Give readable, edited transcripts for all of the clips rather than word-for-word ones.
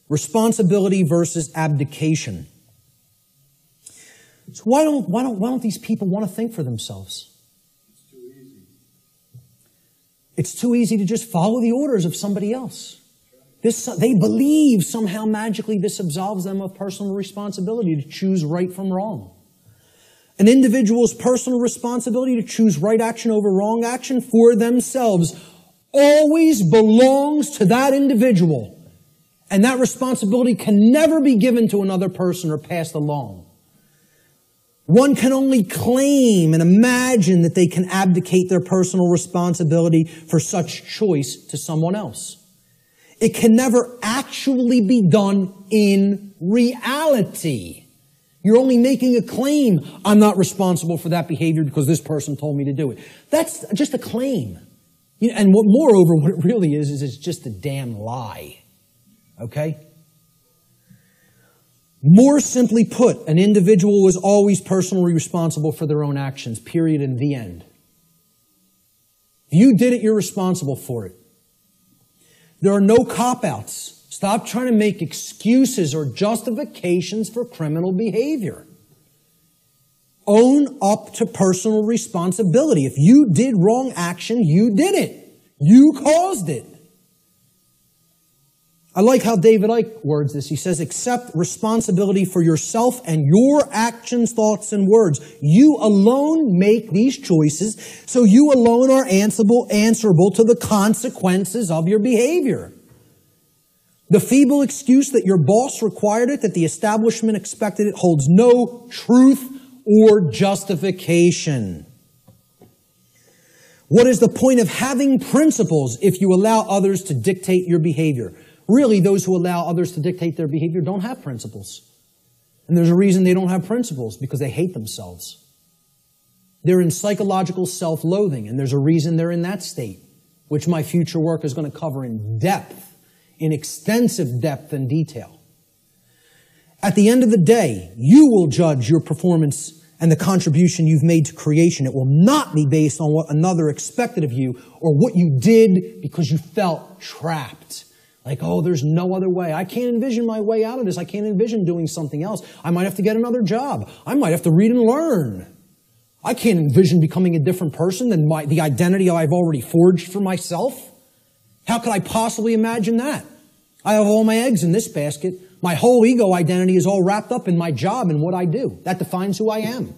Responsibility versus abdication. So why don't these people want to think for themselves? It's too easy. It's too easy to just follow the orders of somebody else. They believe somehow magically this absolves them of personal responsibility to choose right from wrong. An individual's personal responsibility to choose right action over wrong action for themselves always belongs to that individual. And that responsibility can never be given to another person or passed along. One can only claim and imagine that they can abdicate their personal responsibility for such choice to someone else. It can never actually be done in reality. You're only making a claim, I'm not responsible for that behavior because this person told me to do it. That's just a claim. And moreover, what it really is it's just a damn lie. Okay? More simply put, an individual is always personally responsible for their own actions, period, and the end. If you did it, you're responsible for it. There are no cop-outs. Stop trying to make excuses or justifications for criminal behavior. Own up to personal responsibility. If you did wrong action, you did it. You caused it. I like how David Icke words this. He says, accept responsibility for yourself and your actions, thoughts, and words. You alone make these choices, so you alone are answerable to the consequences of your behavior. The feeble excuse that your boss required it, that the establishment expected it, holds no truth or justification. What is the point of having principles if you allow others to dictate your behavior? Really, those who allow others to dictate their behavior don't have principles. And there's a reason they don't have principles, because they hate themselves. They're in psychological self-loathing, and there's a reason they're in that state, which my future work is going to cover in depth, in extensive depth and detail. At the end of the day, you will judge your performance and the contribution you've made to creation. It will not be based on what another expected of you or what you did because you felt trapped. Like, oh, there's no other way. I can't envision my way out of this. I can't envision doing something else. I might have to get another job. I might have to read and learn. I can't envision becoming a different person than the identity I've already forged for myself. How could I possibly imagine that? I have all my eggs in this basket. My whole ego identity is all wrapped up in my job and what I do. That defines who I am.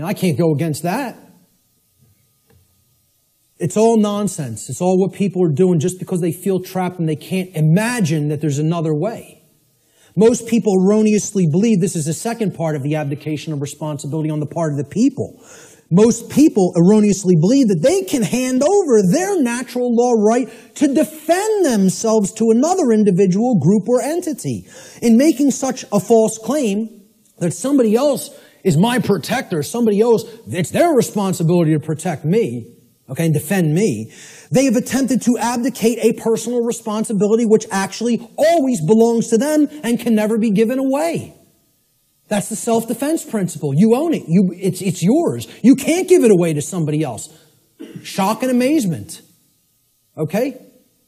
I can't go against that. It's all nonsense. It's all what people are doing just because they feel trapped and they can't imagine that there's another way. Most people erroneously believe this is the second part of the abdication of responsibility on the part of the people. Most people erroneously believe that they can hand over their natural law right to defend themselves to another individual, group, or entity. In making such a false claim that somebody else is my protector, somebody else, it's their responsibility to protect me, and defend me, they have attempted to abdicate a personal responsibility which actually always belongs to them and can never be given away. That's the self-defense principle. You own it. It's yours. You can't give it away to somebody else. Shock and amazement. Okay?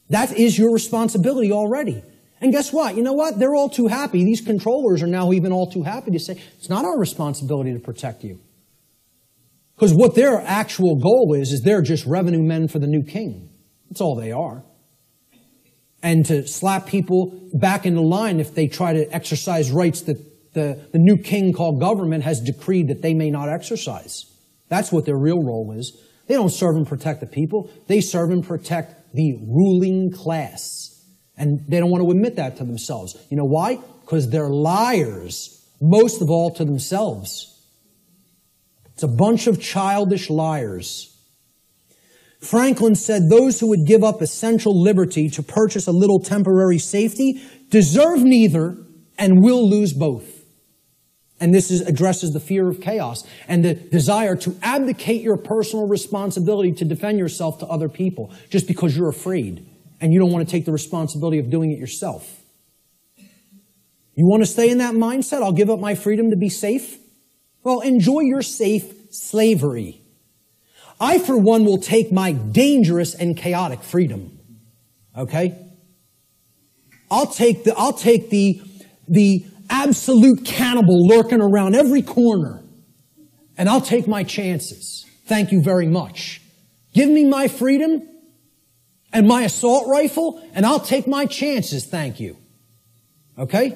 That is your responsibility already. And guess what? You know what? They're all too happy. These controllers are now even all too happy to say, it's not our responsibility to protect you. Because what their actual goal is they're just revenue men for the new king. That's all they are. And to slap people back into line if they try to exercise rights that the new king called government has decreed that they may not exercise. That's what their real role is. They don't serve and protect the people. They serve and protect the ruling class. And they don't want to admit that to themselves. You know why? Because they're liars, most of all to themselves. It's a bunch of childish liars. Franklin said those who would give up essential liberty to purchase a little temporary safety deserve neither and will lose both. And this addresses the fear of chaos and the desire to abdicate your personal responsibility to defend yourself to other people just because you're afraid and you don't want to take the responsibility of doing it yourself. You want to stay in that mindset? I'll give up my freedom to be safe? Well, enjoy your safe slavery. I, for one, will take my dangerous and chaotic freedom. Okay? I'll take the absolute cannibal lurking around every corner, and I'll take my chances. Thank you very much. Give me my freedom and my assault rifle, and I'll take my chances. Thank you. Okay?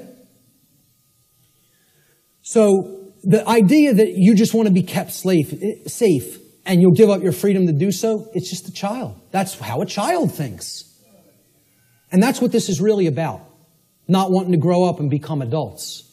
So the idea that you just want to be kept safe and you'll give up your freedom to do so, it's just a child. That's how a child thinks. And that's what this is really about. Not wanting to grow up and become adults.